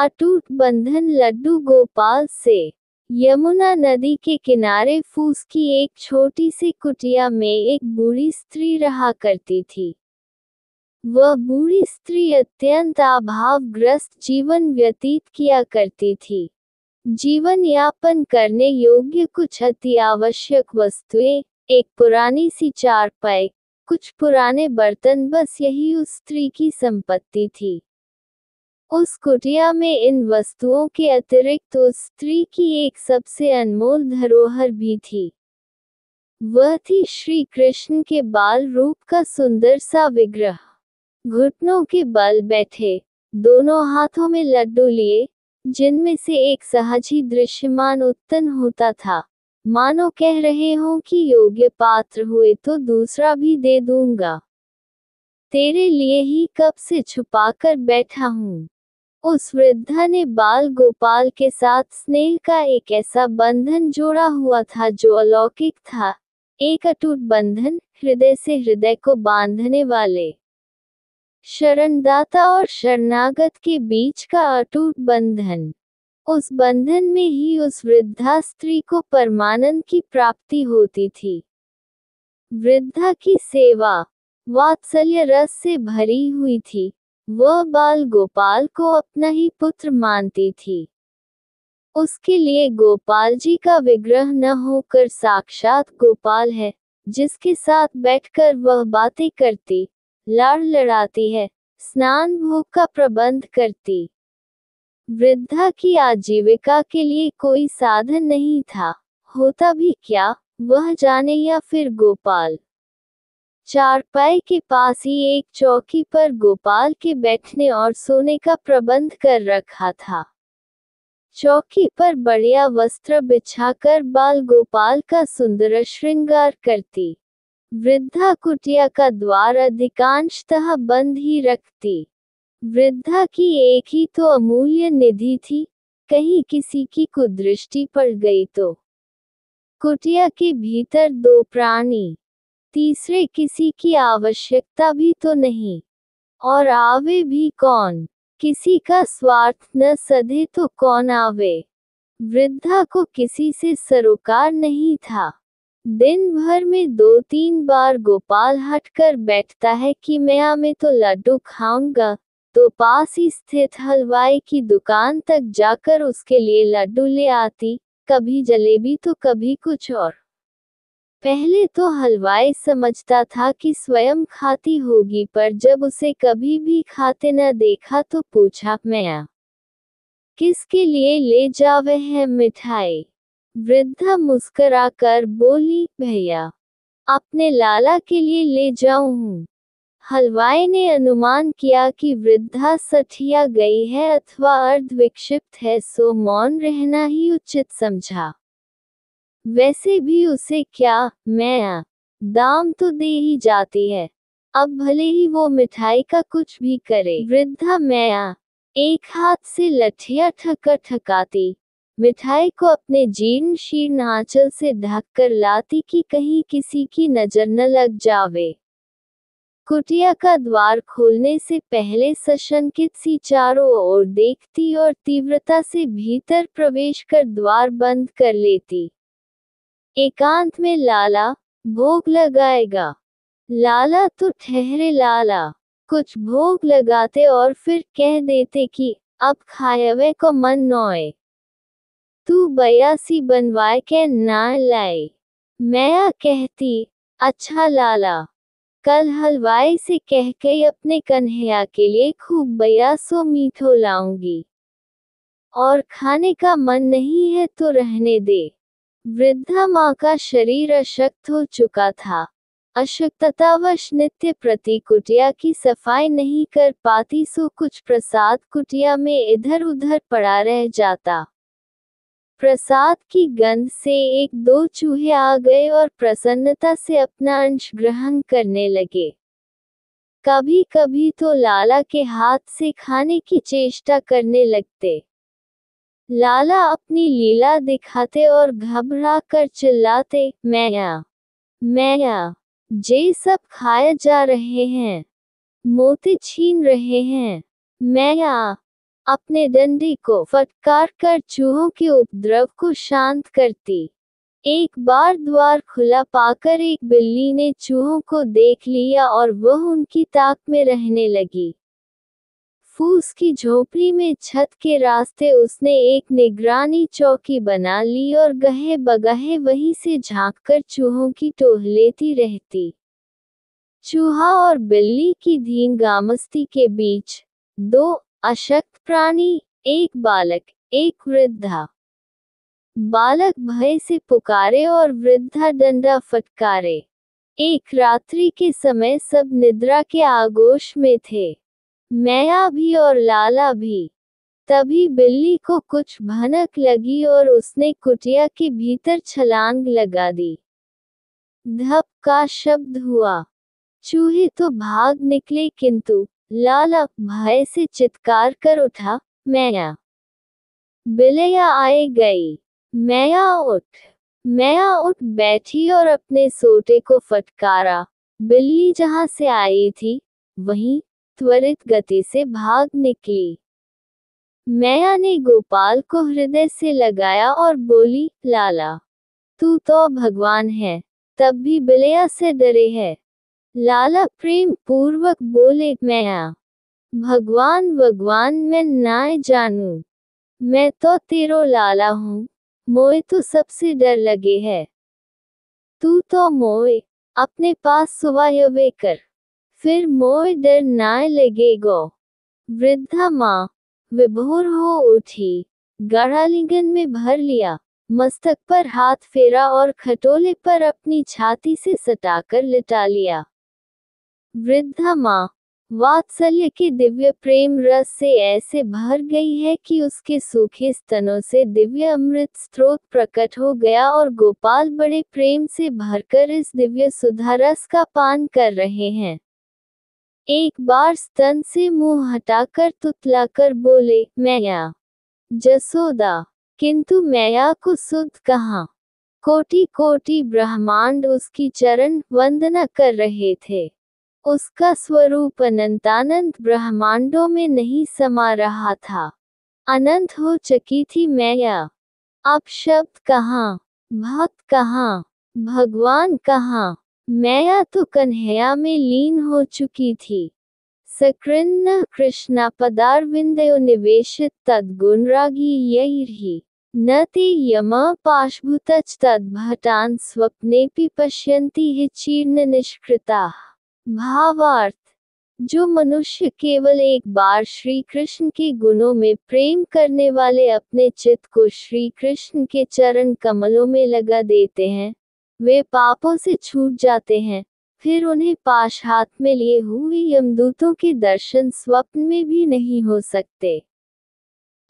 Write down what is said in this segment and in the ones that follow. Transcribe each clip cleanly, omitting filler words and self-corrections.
अटूट बंधन लड्डू गोपाल से। यमुना नदी के किनारे फूस की एक छोटी सी कुटिया में एक बूढ़ी स्त्री रहा करती थी। वह बूढ़ी स्त्री अत्यंत अभावग्रस्त जीवन व्यतीत किया करती थी। जीवन यापन करने योग्य कुछ अति आवश्यक वस्तुएं, एक पुरानी सी चारपाई, कुछ पुराने बर्तन, बस यही उस स्त्री की संपत्ति थी। उस कुटिया में इन वस्तुओं के अतिरिक्त उस स्त्री की एक सबसे अनमोल धरोहर भी थी। वह थी श्री कृष्ण के बाल रूप का सुंदर सा विग्रह। घुटनों के बल बैठे, दोनों हाथों में लड्डू लिए, जिनमें से एक सहज ही दृश्यमान उत्पन्न होता था, मानो कह रहे हों कि योग्य पात्र हुए तो दूसरा भी दे दूंगा, तेरे लिए ही कब से छुपाकर बैठा हूँ। उस वृद्धा ने बाल गोपाल के साथ स्नेह का एक ऐसा बंधन जोड़ा हुआ था जो अलौकिक था, एक अटूट बंधन, हृदय से हृदय को बांधने वाले। शरणदाता और शरणागत के बीच का अटूट बंधन। उस बंधन में ही उस वृद्धा स्त्री को परमानंद की प्राप्ति होती थी। वृद्धा की सेवा वात्सल्य रस से भरी हुई थी। वह बाल गोपाल को अपना ही पुत्र मानती थी। उसके लिए गोपाल जी का विग्रह न होकर साक्षात गोपाल है, जिसके साथ बैठकर वह बातें करती, लाड़ लड़ाती है, स्नान भोग का प्रबंध करती। वृद्धा की आजीविका के लिए कोई साधन नहीं था, होता भी क्या वह जाने, या फिर गोपाल। चारपाई के पास ही एक चौकी पर गोपाल के बैठने और सोने का प्रबंध कर रखा था। चौकी पर बढ़िया वस्त्र बिछाकर बाल गोपाल का सुंदर श्रृंगार करती। वृद्धा कुटिया का द्वार अधिकांशतः बंद ही रखती। वृद्धा की एक ही तो अमूल्य निधि थी, कहीं किसी की कुदृष्टि पड़ गई तो। कुटिया के भीतर दो प्राणी, तीसरे किसी की आवश्यकता भी तो नहीं, और आवे भी कौन, किसी का स्वार्थ न सधे तो कौन आवे। वृद्धा को किसी से सरोकार नहीं था। दिन भर में 2-3 बार गोपाल हटकर बैठता है कि मैं तो लड्डू खाऊंगा, तो पास ही स्थित हलवाई की दुकान तक जाकर उसके लिए लड्डू ले आती, कभी जलेबी तो कभी कुछ और। पहले तो हलवाई समझता था कि स्वयं खाती होगी, पर जब उसे कभी भी खाते न देखा तो पूछा, मैं किसके लिए ले जावे है मिठाई। वृद्धा मुस्कुराकर बोली, भैया अपने लाला के लिए ले जाऊं हूं। हलवाई ने अनुमान किया कि वृद्धा सठिया गई है अथवा अर्ध विक्षिप्त है, सो मौन रहना ही उचित समझा। वैसे भी उसे क्या, मैं दाम तो दे ही जाती है, अब भले ही वो मिठाई का कुछ भी करे। वृद्धा मैं एक हाथ से लठिया ठकाती मिठाई को अपने जीर्ण शीर्ण आंचल से ढक कर लाती कि कहीं किसी की नजर न लग जावे। कुटिया का द्वार खोलने से पहले सशंकित सी चारों ओर देखती और तीव्रता से भीतर प्रवेश कर द्वार बंद कर लेती। एकांत में लाला भोग लगाएगा। लाला तो ठहरे, लाला कुछ भोग लगाते और फिर कह देते कि अब खायवे को मन नोए, तू बयासी बनवाए के ना लाई। मैं कहती, अच्छा लाला, कल हलवाई से कह के अपने कन्हैया के लिए खूब बयासो मीठो लाऊंगी, और खाने का मन नहीं है तो रहने दे। वृद्धा माँ का शरीर अशक्त हो चुका था। अशक्ततावश नित्य प्रति कुटिया की सफाई नहीं कर पाती, सो कुछ प्रसाद कुटिया में इधर उधर पड़ा रह जाता। प्रसाद की गंध से 1-2 चूहे आ गए और प्रसन्नता से अपना अंश ग्रहण करने लगे। कभी कभी तो लाला के हाथ से खाने की चेष्टा करने लगते। लाला अपनी लीला दिखाते और घबरा कर चिल्लाते, मैं जे सब खाए जा रहे हैं, मोती छीन रहे हैं। मैं अपने डंडे को फटकार कर चूहों के उपद्रव को शांत करती। एक बार द्वार खुला पाकर एक बिल्ली ने चूहों को देख लिया और वह उनकी ताक में रहने लगी। फूस की झोपड़ी में छत के रास्ते उसने एक निगरानी चौकी बना ली और गहे बगहे वहीं से झांककर चूहों की टोह लेती रहती। चूहा और बिल्ली की धींगामस्ती के बीच दो अशक्त प्राणी, एक बालक, एक वृद्धा। बालक भय से पुकारे और वृद्धा डंडा फटकारे। एक रात्रि के समय सब निद्रा के आगोश में थे, मैया भी और लाला भी। तभी बिल्ली को कुछ भनक लगी और उसने कुटिया के भीतर छलांग लगा दी। धप का शब्द हुआ। चूहे तो भाग निकले किंतु लाला भय से चित्कार कर उठा, मैया। बिल्लियाँ आए गई। मैया उठ बैठी और अपने सोटे को फटकारा। बिल्ली जहां से आई थी वहीं त्वरित गति से भाग निकली। मैया ने गोपाल को हृदय से लगाया और बोली, लाला, तू तो भगवान है, तब भी बिल्लिया से डरे है। लाला प्रेम पूर्वक बोले, मैया, भगवान मैं ना जानू, मैं तो तेरो लाला हूँ, मोए तो सबसे डर लगे है। तू तो मोए अपने पास सुवायवे कर, फिर मोए डर ना लगेगो। वृद्धा माँ विभोर हो उठी, गढ़ालिंगन में भर लिया, मस्तक पर हाथ फेरा और खटोले पर अपनी छाती से सटाकर लिटा लिया। वृद्धा माँ वात्सल्य के दिव्य प्रेम रस से ऐसे भर गई है कि उसके सूखे स्तनों से दिव्य अमृत स्रोत प्रकट हो गया और गोपाल बड़े प्रेम से भरकर इस दिव्य सुधा रस का पान कर रहे हैं। एक बार स्तन से मुंह हटाकर तुतलाकर बोले, मैया। जसोदा। किंतु मैया को सुध कहाँ। कोटि कोटि ब्रह्मांड उसकी चरण वंदना कर रहे थे। उसका स्वरूप अनंतानंत ब्रह्मांडों में नहीं समा रहा था। अनंत हो चुकी थी मैया। अब शब्द कहाँ, भक्त कहाँ, भगवान कहाँ। मैया तो कन्हैया में लीन हो चुकी थी। सकृन्न कृष्णा पदारविंदयो निवेशित तद्गुणरागी यैर्हि न ते यम पाशभूतच तद्भटान स्वप्नेपि पश्यन्ति हि चीर्ण निष्कृताः। भावार्थ, जो मनुष्य केवल एक बार श्री कृष्ण के गुणों में प्रेम करने वाले अपने चित्त को श्री कृष्ण के चरण कमलों में लगा देते हैं, वे पापों से छूट जाते हैं। फिर उन्हें पाश हाथ में लिए हुए यमदूतों के दर्शन स्वप्न में भी नहीं हो सकते।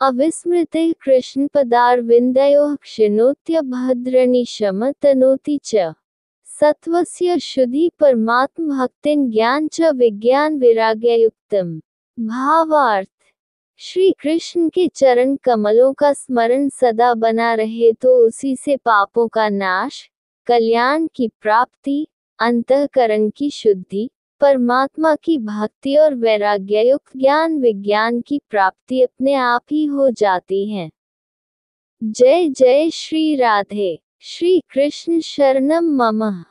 अविस्मृते कृष्ण पदारविंदयोः क्षिणोत्य भद्रणी शम तनोति च। सत्वस्य शुद्धि परमात्म भक्तिन ज्ञान च विज्ञान विराग्ययुक्तम। भावार्थ, श्री कृष्ण के चरण कमलों का स्मरण सदा बना रहे तो उसी से पापों का नाश, कल्याण की प्राप्ति, अंतःकरण की शुद्धि, परमात्मा की भक्ति और वैराग्ययुक्त ज्ञान विज्ञान की प्राप्ति अपने आप ही हो जाती है। जय जय श्री राधे। श्री कृष्ण शरणम मम।